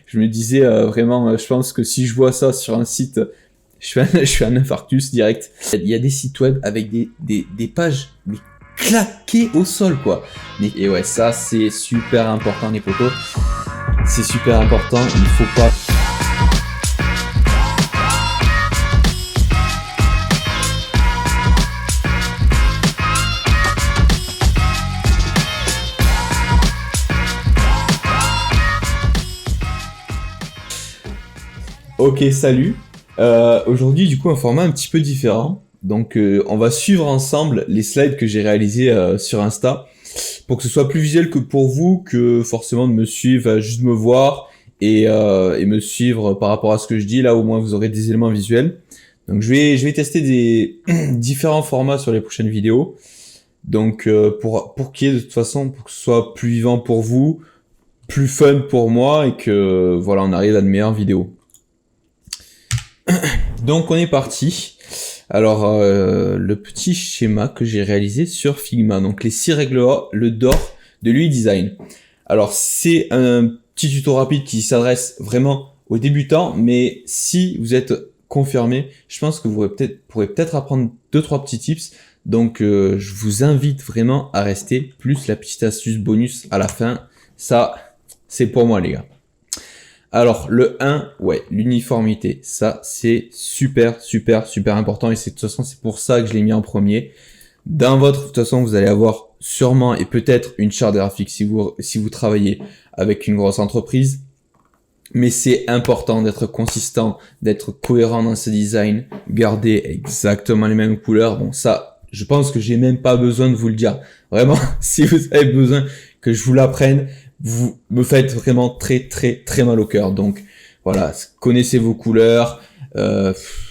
Je me disais vraiment, je pense que si je vois ça sur un site, je fais un infarctus direct. Il y a des sites web avec des pages mais claquées au sol quoi. Et ouais, ça c'est super important les potos. C'est super important, il faut pas... Ok, salut. Aujourd'hui, du coup, un format un petit peu différent. Donc, on va suivre ensemble les slides que j'ai réalisés sur Insta pour que ce soit plus visuel que pour vous, que forcément de me suivre, juste me voir et me suivre par rapport à ce que je dis. Là, au moins, vous aurez des éléments visuels. Donc, je vais tester des différents formats sur les prochaines vidéos. Donc, pour qu'il y ait de toute façon, pour que ce soit plus vivant pour vous, plus fun pour moi et que voilà, on arrive à de meilleures vidéos. Donc on est parti. Alors le petit schéma que j'ai réalisé sur Figma, donc les 6 règles d'or de l'UI Design. Alors c'est un petit tuto rapide qui s'adresse vraiment aux débutants, mais si vous êtes confirmé, je pense que vous pourrez peut-être apprendre 2-3 petits tips. Donc je vous invite vraiment à rester, plus la petite astuce bonus à la fin. Ça, c'est pour moi les gars. Alors, le 1, ouais, l'uniformité. Ça, c'est super important. Et de toute façon, c'est pour ça que je l'ai mis en premier. De toute façon, vous allez avoir sûrement et peut-être une charte graphique si vous travaillez avec une grosse entreprise. Mais c'est important d'être consistant, d'être cohérent dans ce design, garder exactement les mêmes couleurs. Bon, ça, je pense que j'ai même pas besoin de vous le dire. Vraiment, si vous avez besoin que je vous l'apprenne, vous me faites vraiment très mal au cœur. Donc voilà, connaissez vos couleurs,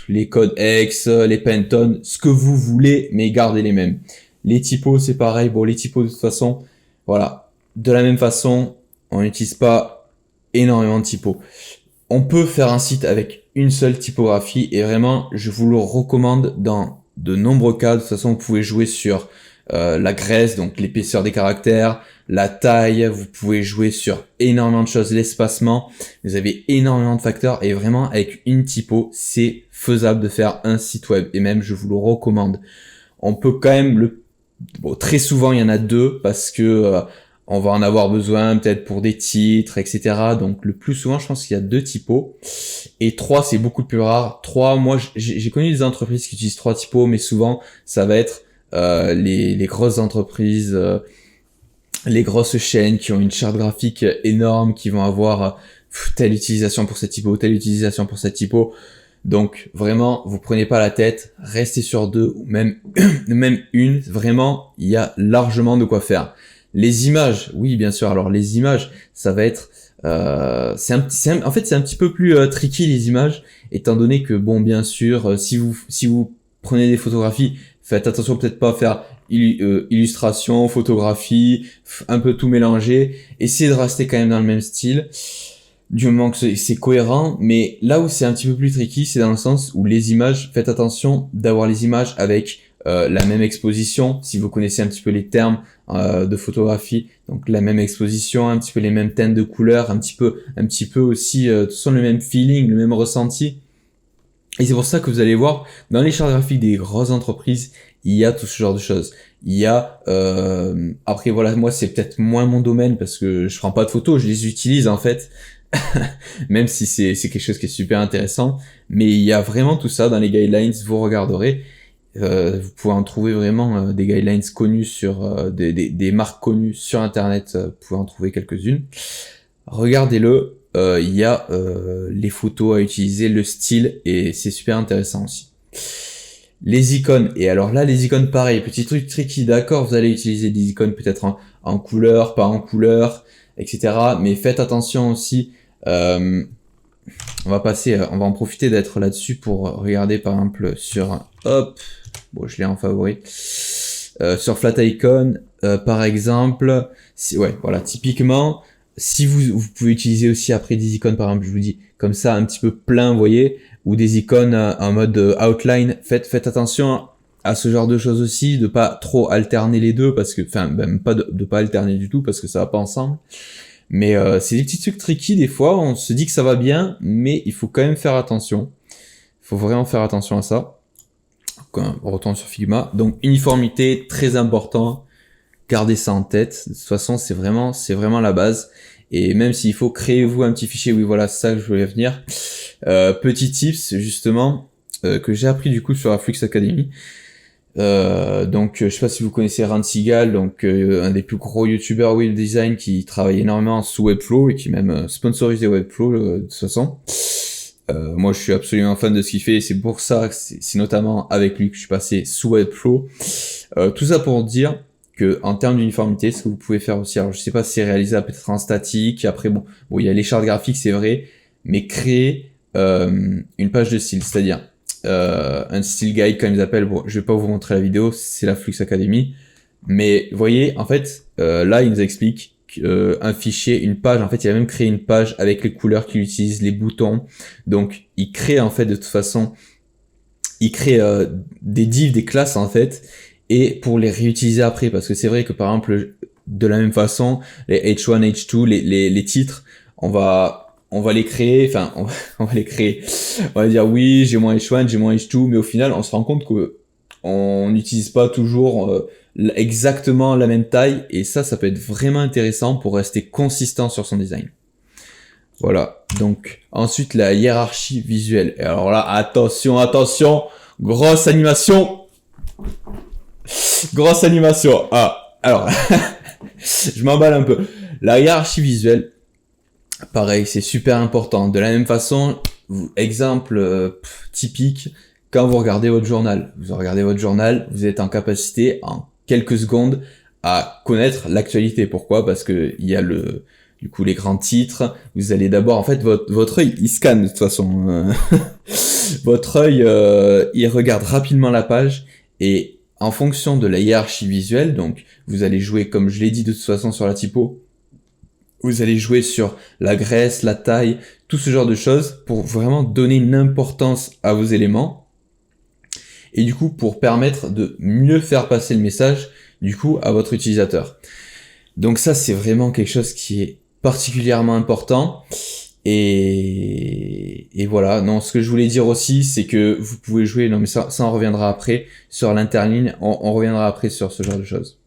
les codes X, les Pantone, ce que vous voulez, mais gardez les mêmes. Les typos, c'est pareil. Bon, les typos de toute façon, voilà, de la même façon, on n'utilise pas énormément de typos. On peut faire un site avec une seule typographie et vraiment, je vous le recommande dans de nombreux cas. De toute façon, vous pouvez jouer sur la graisse, donc l'épaisseur des caractères, la taille, vous pouvez jouer sur énormément de choses, l'espacement, vous avez énormément de facteurs et vraiment avec une typo, c'est faisable de faire un site web et même je vous le recommande. On peut quand même très souvent il y en a 2 parce que on va en avoir besoin peut-être pour des titres, etc. Donc le plus souvent je pense qu'il y a 2 typos et 3 c'est beaucoup plus rare. 3, moi j'ai connu des entreprises qui utilisent 3 typos mais souvent ça va être les grosses entreprises, les grosses chaînes qui ont une charte graphique énorme, qui vont avoir telle utilisation pour cette typo, telle utilisation pour cette typo. Donc vraiment, vous prenez pas la tête, restez sur 2 ou même une. Vraiment, il y a largement de quoi faire. Les images, oui bien sûr. Alors les images, ça va être, en fait c'est un petit peu plus tricky les images, étant donné que bon bien sûr, si vous prenez des photographies, faites attention peut-être pas à faire illustration, photographie, un peu tout mélanger. Essayez de rester quand même dans le même style, du moment que c'est cohérent. Mais là où c'est un petit peu plus tricky, c'est dans le sens où les images, faites attention d'avoir les images avec la même exposition. Si vous connaissez un petit peu les termes de photographie, donc la même exposition, un petit peu les mêmes teintes de couleurs, un petit peu aussi tout le même feeling, le même ressenti. Et c'est pour ça que vous allez voir, dans les chartes graphiques des grosses entreprises, il y a tout ce genre de choses. Il y a, après voilà, moi c'est peut-être moins mon domaine parce que je prends pas de photos, je les utilise en fait, même si c'est quelque chose qui est super intéressant. Mais il y a vraiment tout ça dans les guidelines, vous regarderez. Vous pouvez en trouver vraiment des guidelines connus sur des marques connues sur internet, vous pouvez en trouver quelques-unes. Regardez-le. Il y a les photos à utiliser, le style, et c'est super intéressant aussi. Les icônes, et alors là les icônes pareil, petit truc tricky, d'accord, vous allez utiliser des icônes peut-être en couleur, pas en couleur, etc. Mais faites attention aussi, on va en profiter d'être là-dessus pour regarder par exemple sur, je l'ai en favori, sur Flat Icon, par exemple, typiquement, si vous pouvez utiliser aussi après des icônes, par exemple, je vous dis, comme ça, un petit peu plein, vous voyez, ou des icônes en mode outline, faites attention à ce genre de choses aussi, de pas trop alterner les deux, parce que, même pas de pas alterner du tout, parce que ça va pas ensemble. Mais c'est des petits trucs tricky des fois, on se dit que ça va bien, mais il faut quand même faire attention. Il faut vraiment faire attention à ça. Quand on retourne sur Figma. Donc uniformité, très important. Gardez ça en tête. De toute façon, c'est vraiment la base. Et même s'il faut, créez-vous un petit fichier. Oui, voilà, c'est ça que je voulais venir. Petit tips, justement, que j'ai appris du coup sur la Flux Academy. Donc je sais pas si vous connaissez Ran Seagal, donc un des plus gros youtubeurs web design qui travaille énormément sous Webflow et qui même sponsorisé Webflow de toute façon. Moi je suis absolument fan de ce qu'il fait et c'est pour ça que c'est notamment avec lui que je suis passé sous Webflow. Tout ça pour dire que en termes d'uniformité, ce que vous pouvez faire aussi, alors je sais pas si c'est réalisable peut-être en statique, après bon il y a les charts graphiques c'est vrai, mais créer une page de style, c'est-à-dire un style guide comme ils appellent. Bon, je vais pas vous montrer la vidéo, c'est la Flux Academy, mais vous voyez en fait là il nous explique un fichier, une page, en fait il a même créé une page avec les couleurs qu'il utilise, les boutons, donc il crée en fait de toute façon il crée des divs, des classes en fait, et pour les réutiliser après, parce que c'est vrai que par exemple de la même façon les H1, H2, les titres, on va les créer, enfin on va les créer, on va dire oui j'ai mon H1, j'ai mon H2, mais au final on se rend compte que on n'utilise pas toujours exactement la même taille, et ça peut être vraiment intéressant pour rester consistant sur son design. Voilà, donc ensuite la hiérarchie visuelle. Et alors là, attention, grosse animation. Grosse animation. Ah, alors, je m'emballe un peu. La hiérarchie visuelle, pareil, c'est super important. De la même façon, exemple typique, quand vous regardez votre journal. Vous êtes en capacité, en quelques secondes, à connaître l'actualité. Pourquoi? Parce que il y a du coup les grands titres. Vous allez d'abord, en fait, votre œil, il scanne de toute façon. Votre œil, il regarde rapidement la page, et en fonction de la hiérarchie visuelle, donc vous allez jouer, comme je l'ai dit de toute façon sur la typo, vous allez jouer sur la graisse, la taille, tout ce genre de choses pour vraiment donner une importance à vos éléments. Et du coup, pour permettre de mieux faire passer le message, du coup, à votre utilisateur. Donc ça, c'est vraiment quelque chose qui est particulièrement important. Et voilà. Non, ce que je voulais dire aussi, c'est que vous pouvez jouer, non mais ça on reviendra après, sur l'interligne, on reviendra après sur ce genre de choses.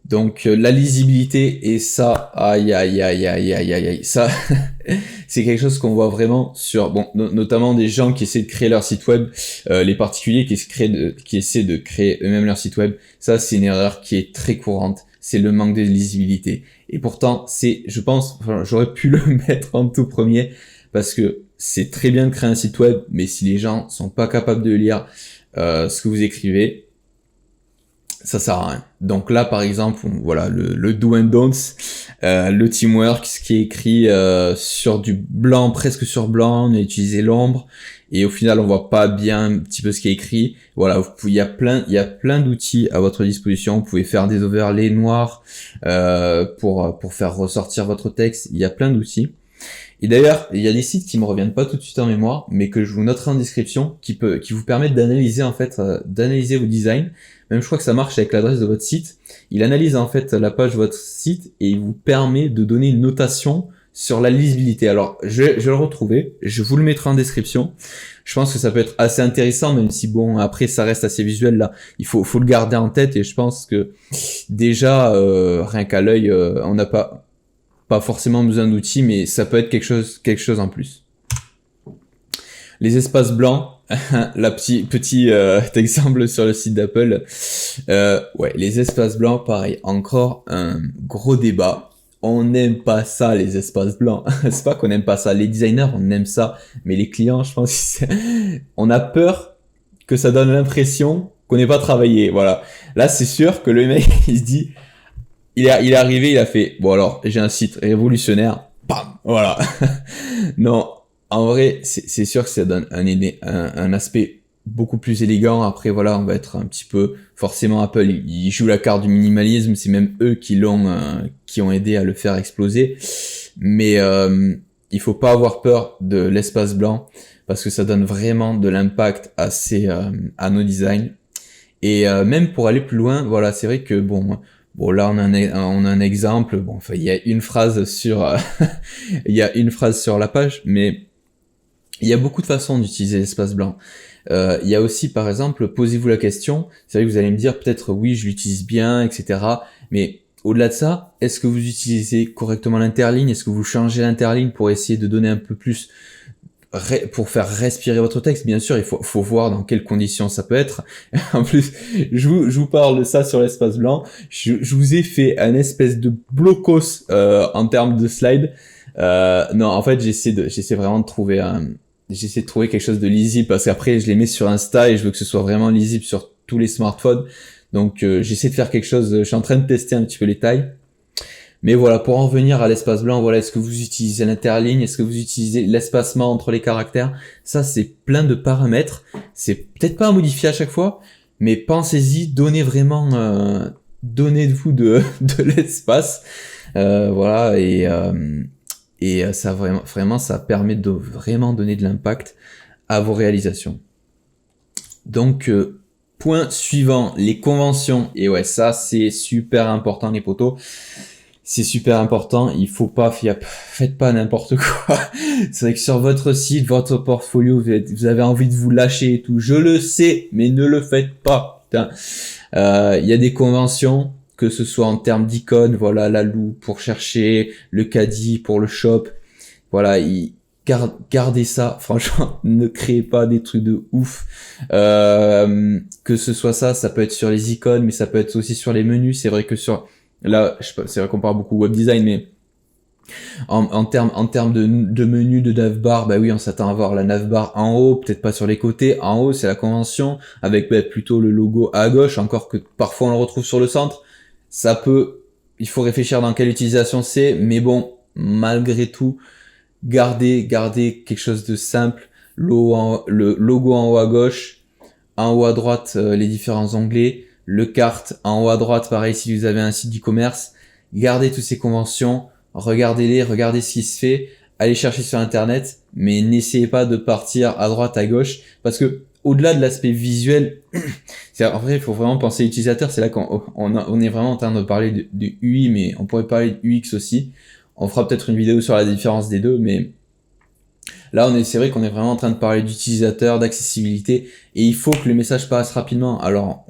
Donc la lisibilité, et ça, aïe, ça, c'est quelque chose qu'on voit vraiment sur, bon, notamment des gens qui essaient de créer leur site web, les particuliers qui essaient de créer eux-mêmes leur site web. Ça, c'est une erreur qui est très courante, c'est le manque de lisibilité. Et pourtant, je pense, enfin, j'aurais pu le mettre en tout premier, parce que c'est très bien de créer un site web, mais si les gens sont pas capables de lire ce que vous écrivez, ça sert à rien. Donc là, par exemple, voilà, le do and don'ts, le teamwork, ce qui est écrit sur du blanc, presque sur blanc, on a utilisé l'ombre, et au final, on voit pas bien un petit peu ce qui est écrit. Voilà, il y a plein d'outils à votre disposition. Vous pouvez faire des overlays noirs pour faire ressortir votre texte. Il y a plein d'outils. Et d'ailleurs, il y a des sites qui me reviennent pas tout de suite en mémoire, mais que je vous noterai en description, qui vous permettent d'analyser en fait, d'analyser vos designs. Même je crois que ça marche avec l'adresse de votre site. Il analyse en fait la page de votre site et il vous permet de donner une notation sur la lisibilité. Alors, je vais le retrouver, je vous le mettrai en description. Je pense que ça peut être assez intéressant, même si bon, après ça reste assez visuel là. Il faut le garder en tête, et je pense que déjà, rien qu'à l'œil, on n'a pas forcément besoin d'outils, mais ça peut être quelque chose en plus. Les espaces blancs, petit exemple sur le site d'Apple. Ouais, les espaces blancs, pareil, encore un gros débat. On n'aime pas ça, les espaces blancs. C'est pas qu'on n'aime pas ça. Les designers, on aime ça, mais les clients, je pense, on a peur que ça donne l'impression qu'on n'ait pas travaillé. Voilà. Là, c'est sûr que le mec, il se dit, il est arrivé, il a fait, bon alors, j'ai un site révolutionnaire, bam, voilà. Non, en vrai, c'est sûr que ça donne un aspect beaucoup plus élégant. Après, voilà, on va être un petit peu, forcément, Apple, il joue la carte du minimalisme, c'est même eux qui ont aidé à le faire exploser. Mais il faut pas avoir peur de l'espace blanc, parce que ça donne vraiment de l'impact à nos designs. Et même pour aller plus loin, voilà, c'est vrai que bon, Bon, là, on a un exemple. Bon, enfin, il y a une phrase sur, il y a une phrase sur la page, mais il y a beaucoup de façons d'utiliser l'espace blanc. Il y a aussi, par exemple, posez-vous la question. C'est vrai que vous allez me dire peut-être oui, je l'utilise bien, etc. Mais au-delà de ça, est-ce que vous utilisez correctement l'interligne? Est-ce que vous changez l'interligne pour essayer de donner un peu plus pour faire respirer votre texte? Bien sûr, il faut voir dans quelles conditions ça peut être. En plus, je vous parle de ça sur l'espace blanc. Je vous ai fait un espèce de blocos en termes de slide. Non, en fait, j'essaie vraiment de trouver j'essaie de trouver quelque chose de lisible parce qu'après, je les mets sur Insta et je veux que ce soit vraiment lisible sur tous les smartphones. Donc, j'essaie de faire quelque chose. Je suis en train de tester un petit peu les tailles. Mais voilà, pour en revenir à l'espace blanc, voilà, est-ce que vous utilisez l'interligne? Est-ce que vous utilisez l'espacement entre les caractères? Ça, c'est plein de paramètres. C'est peut-être pas à modifier à chaque fois, mais pensez-y, donnez-vous de l'espace. Voilà, et ça vraiment, ça permet de vraiment donner de l'impact à vos réalisations. Donc, point suivant, les conventions. Et ouais, ça, c'est super important, les potos. C'est super important, faites pas n'importe quoi. C'est vrai que sur votre site, votre portfolio, vous avez envie de vous lâcher et tout. Je le sais, mais ne le faites pas. Putain. Y a des conventions, que ce soit en termes d'icônes, voilà, la loupe pour chercher, le caddie pour le shop. Voilà, gardez ça. Franchement, ne créez pas des trucs de ouf. Que ce soit ça peut être sur les icônes, mais ça peut être aussi sur les menus. C'est vrai que là, c'est vrai qu'on parle beaucoup web design, mais en termes de menu de navbar, bah oui, on s'attend à voir la navbar en haut, peut-être pas sur les côtés. En haut, c'est la convention, avec plutôt le logo à gauche, encore que parfois on le retrouve sur le centre. Il faut réfléchir dans quelle utilisation c'est, mais bon, malgré tout, gardez quelque chose de simple. Le logo en haut à gauche, en haut à droite, les différents onglets. Le carte en haut à droite, pareil si vous avez un site d'e-commerce, gardez toutes ces conventions, regardez ce qui se fait, allez chercher sur internet, mais n'essayez pas de partir à droite, à gauche, parce que au-delà de l'aspect visuel, en vrai, il faut vraiment penser utilisateur, c'est là qu'on est vraiment en train de parler de UI, mais on pourrait parler de UX aussi. On fera peut-être une vidéo sur la différence des deux, mais là, c'est vrai qu'on est vraiment en train de parler d'utilisateur, d'accessibilité, et il faut que le message passe rapidement. Alors,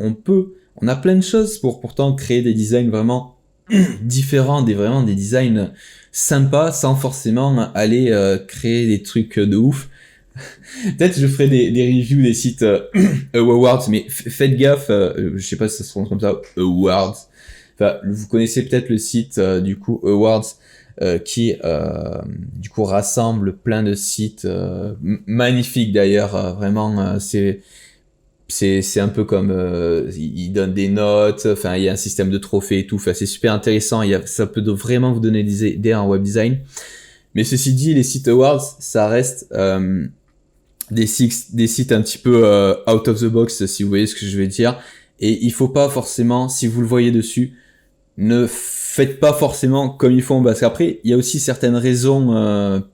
on a plein de choses pour pourtant créer des designs vraiment différents, vraiment des designs sympas, sans forcément aller créer des trucs de ouf. Peut-être je ferai des reviews des sites awards, mais faites gaffe, je sais pas si ça se prononce comme ça, awards. Enfin, vous connaissez peut-être le site du coup awards, qui du coup rassemble plein de sites magnifiques d'ailleurs, vraiment c'est un peu comme il donne des notes, enfin il y a un système de trophées et tout, enfin c'est super intéressant, ça peut vraiment vous donner des idées en web design. Mais ceci dit, les sites awards, ça reste des sites un petit peu out of the box, si vous voyez ce que je veux dire, et il faut pas forcément, si vous le voyez dessus, ne faites pas forcément comme ils font, parce qu'après il y a aussi certaines raisons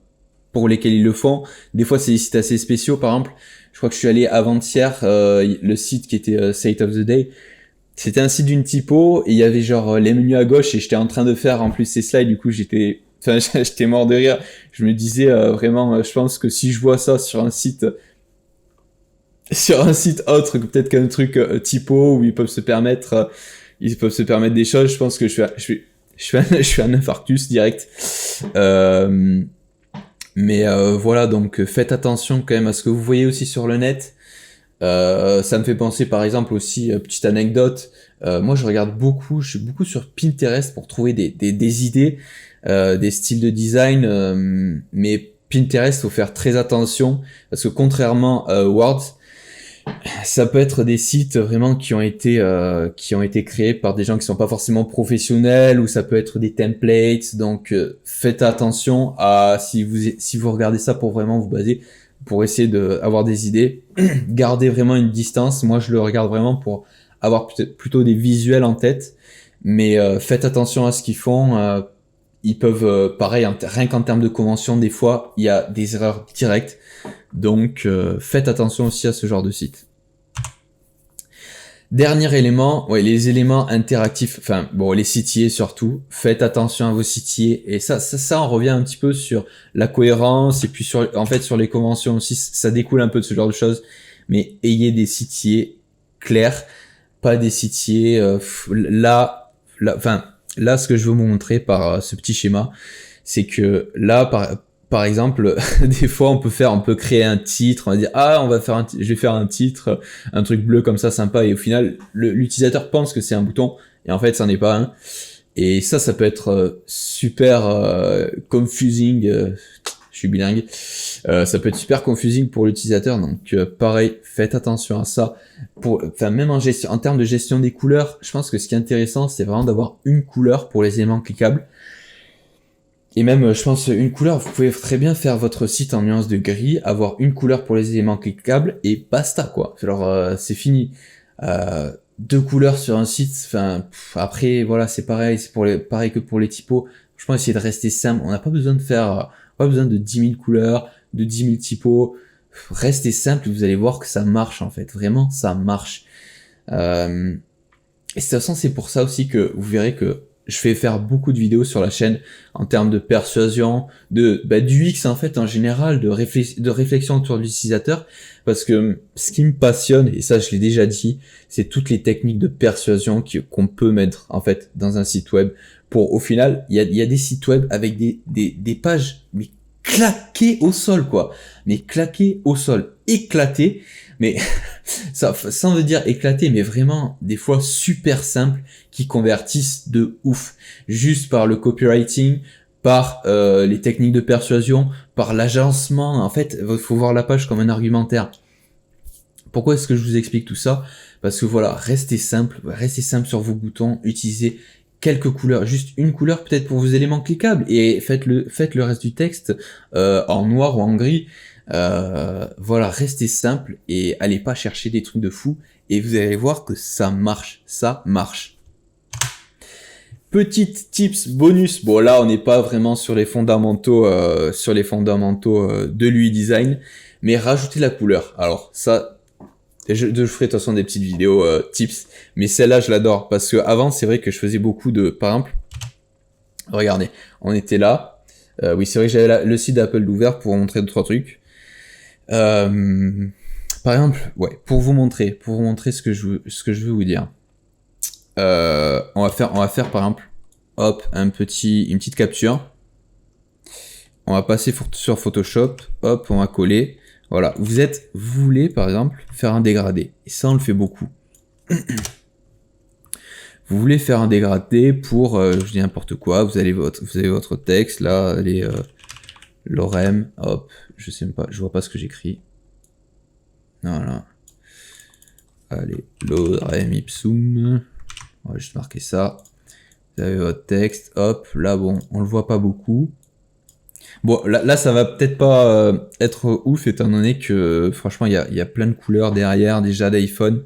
pour lesquelles ils le font. Des fois c'est des sites assez spéciaux, par exemple je crois que je suis allé avant-hier, le site qui était Site of the Day, c'était un site d'une typo et il y avait genre les menus à gauche et j'étais en train de faire en plus ces slides, du coup j'étais mort de rire. Je me disais vraiment, je pense que si je vois ça sur un site autre que peut-être qu'un truc typo où ils peuvent se permettre des choses, je pense que je fais un infarctus direct. Mais voilà, donc faites attention quand même à ce que vous voyez aussi sur le net. Ça me fait penser par exemple aussi, petite anecdote, moi je suis beaucoup sur Pinterest pour trouver des idées, des styles de design, mais Pinterest, faut faire très attention, parce que contrairement à Word, ça peut être des sites vraiment qui ont été créés par des gens qui sont pas forcément professionnels, ou ça peut être des templates. Donc faites attention à si vous regardez ça pour vraiment vous baser, pour essayer d'avoir des idées. Gardez vraiment une distance. Moi je le regarde vraiment pour avoir plutôt des visuels en tête, mais faites attention à ce qu'ils font. Ils peuvent pareil, rien qu'en termes de convention, des fois il y a des erreurs directes. Donc faites attention aussi à ce genre de site. Dernier élément, ouais, les éléments interactifs, enfin bon, les CTA surtout, faites attention à vos CTA, et ça on revient un petit peu sur la cohérence, et puis en fait sur les conventions aussi, ça découle un peu de ce genre de choses, mais ayez des CTA clairs, pas des CTA, là, ce que je veux vous montrer par ce petit schéma, c'est que là, par exemple, des fois, on peut créer un titre, on va dire, je vais faire un titre, un truc bleu comme ça, sympa, et au final, l'utilisateur pense que c'est un bouton, et en fait, ça n'est pas un. Et ça peut être super confusing, je suis bilingue, ça peut être super confusing pour l'utilisateur, donc pareil, faites attention à ça. Même en termes de gestion des couleurs, je pense que ce qui est intéressant, c'est vraiment d'avoir une couleur pour les éléments cliquables. Et même, je pense, une couleur, vous pouvez très bien faire votre site en nuance de gris, avoir une couleur pour les éléments cliquables, et basta, quoi. Alors, c'est fini. Deux couleurs sur un site, après, voilà, c'est pareil, pareil que pour les typos. Je pense essayer de rester simple. On n'a pas besoin de 10 000 couleurs, de 10 000 typos. Restez simple, vous allez voir que ça marche, en fait. Vraiment, ça marche. Et de toute façon, c'est pour ça aussi que vous verrez que je fais faire beaucoup de vidéos sur la chaîne en termes de persuasion, du UX en fait en général, de réflexion autour de l'utilisateur, parce que ce qui me passionne, et ça je l'ai déjà dit, c'est toutes les techniques de persuasion qu'on peut mettre en fait dans un site web. Pour au final, il y a des sites web avec des pages mais claquées au sol quoi, mais claquées au sol, éclatées, mais ça veut dire éclaté, mais vraiment des fois super simples qui convertissent de ouf, juste par le copywriting, par les techniques de persuasion, par l'agencement. En fait, il faut voir la page comme un argumentaire. Pourquoi est-ce que je vous explique tout ça? Parce que voilà, restez simple sur vos boutons, utilisez quelques couleurs, juste une couleur peut-être pour vos éléments cliquables, et faites le reste du texte en noir ou en gris. Voilà, restez simple et allez pas chercher des trucs de fou, et vous allez voir que ça marche. Petite tips bonus, bon là on n'est pas vraiment sur les fondamentaux de l'UI design, mais rajoutez la couleur. Alors ça, je ferai de toute façon des petites vidéos tips, mais celle-là je l'adore parce que avant c'est vrai que je faisais beaucoup par exemple, regardez, on était là, oui c'est vrai que j'avais le site d'Apple ouvert pour vous montrer 2-3 trucs. Par exemple, ouais, pour vous montrer ce que je veux vous dire. On va faire par exemple, hop, une petite capture. On va passer sur Photoshop, hop, on va coller. Voilà, vous voulez par exemple faire un dégradé, et ça on le fait beaucoup. Vous voulez faire un dégradé pour, je dis n'importe quoi, vous avez votre texte là, allez, lorem, hop, je sais même pas, je vois pas ce que j'écris. Voilà. Allez, lorem ipsum. On va juste marquer ça. Vous avez votre texte, hop, là bon, on le voit pas beaucoup. Bon, là ça va peut-être pas être ouf, étant donné que franchement il y a plein de couleurs derrière déjà d'iPhone.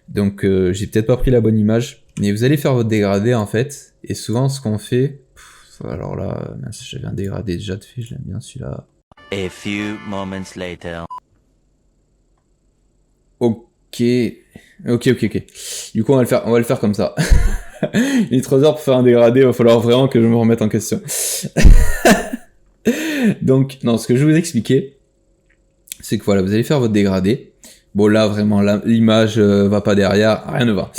Donc j'ai peut-être pas pris la bonne image. Mais vous allez faire votre dégradé en fait. Et souvent ce qu'on fait... alors là, mince, j'avais un dégradé déjà de fait, je l'aime bien celui-là. A few moments later. Ok. Du coup on va le faire comme ça. Il est 3 heures pour faire un dégradé, il va falloir vraiment que je me remette en question. Donc, non, ce que je vais vous expliquer, c'est que voilà, vous allez faire votre dégradé. Bon, là, vraiment, l'image va pas derrière, rien ne va.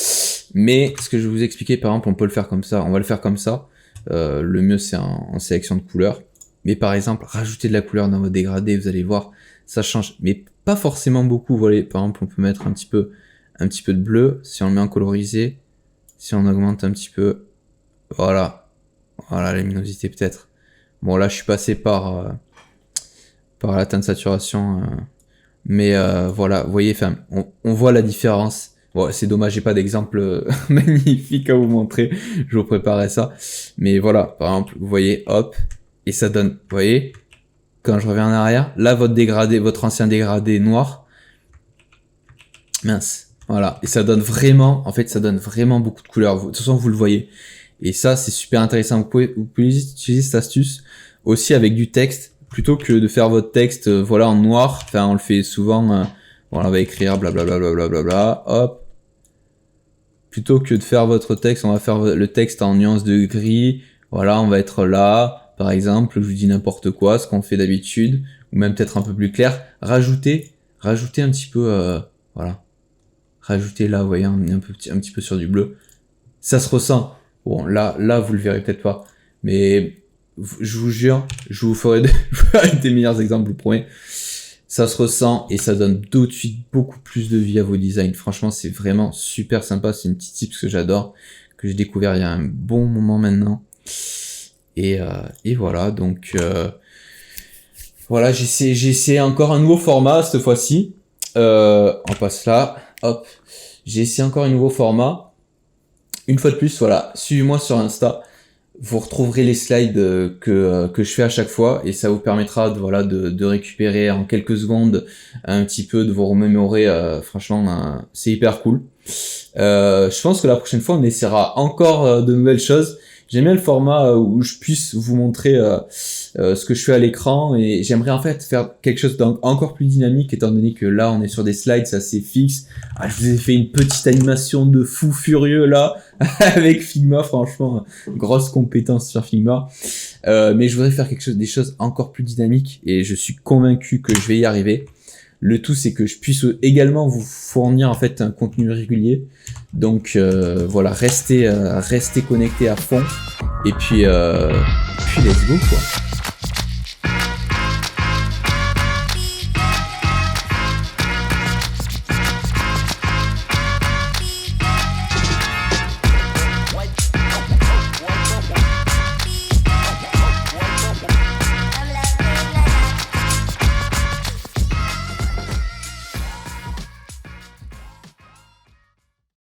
Mais, ce que je vais vous expliquer, par exemple, on peut le faire comme ça, on va le faire comme ça. Le mieux, c'est en sélection de couleurs. Mais par exemple, rajoutez de la couleur dans votre dégradé, vous allez voir, ça change. Mais pas forcément beaucoup, vous voyez. Par exemple, on peut mettre un petit peu de bleu, si on le met en colorisé. Si on augmente un petit peu, voilà, la luminosité peut-être. Bon là je suis passé par la teinte de saturation, mais voilà, vous voyez, on voit la différence. Bon, c'est dommage, j'ai pas d'exemple magnifique à vous montrer, je vous préparais ça. Mais voilà, par exemple, vous voyez, hop, et ça donne, vous voyez, quand je reviens en arrière, là votre ancien dégradé noir, mince. Voilà, et ça donne vraiment beaucoup de couleurs. De toute façon, vous le voyez. Et ça, c'est super intéressant. Vous pouvez utiliser cette astuce aussi avec du texte, plutôt que de faire votre texte, voilà, en noir. Enfin, on le fait souvent. Voilà, on va écrire blablabla, hop. plutôt que de faire votre texte, on va faire le texte en nuance de gris. Voilà, on va être là, par exemple, je vous dis n'importe quoi, ce qu'on fait d'habitude, ou même peut-être un peu plus clair. Rajoutez un petit peu, voilà. Rajoutez là, vous voyez, un petit peu sur du bleu. Ça se ressent. Bon, là, vous le verrez peut-être pas. Mais je vous jure, je vous ferai des meilleurs exemples, je vous promets. Ça se ressent et ça donne tout de suite beaucoup plus de vie à vos designs. Franchement, c'est vraiment super sympa. C'est une petite tips que j'adore, que j'ai découvert il y a un bon moment maintenant. Et voilà, donc voilà, j'ai essayé encore un nouveau format cette fois-ci. On passe là, hop. J'ai essayé encore un nouveau format. Une fois de plus, voilà, suivez-moi sur Insta. Vous retrouverez les slides que je fais à chaque fois et ça vous permettra de récupérer en quelques secondes un petit peu, de vous remémorer. Franchement, c'est hyper cool. Je pense que la prochaine fois, on essaiera encore de nouvelles choses. J'aime bien le format où je puisse vous montrer ce que je fais à l'écran et j'aimerais en fait faire quelque chose d'encore plus dynamique étant donné que là on est sur des slides, c'est assez fixe. Je vous ai fait une petite animation de fou furieux là avec Figma, franchement grosse compétence sur Figma. Mais je voudrais faire des choses encore plus dynamiques et je suis convaincu que je vais y arriver. Le tout, c'est que je puisse également vous fournir en fait un contenu régulier. Donc voilà, restez connectés à fond. Et puis let's go quoi.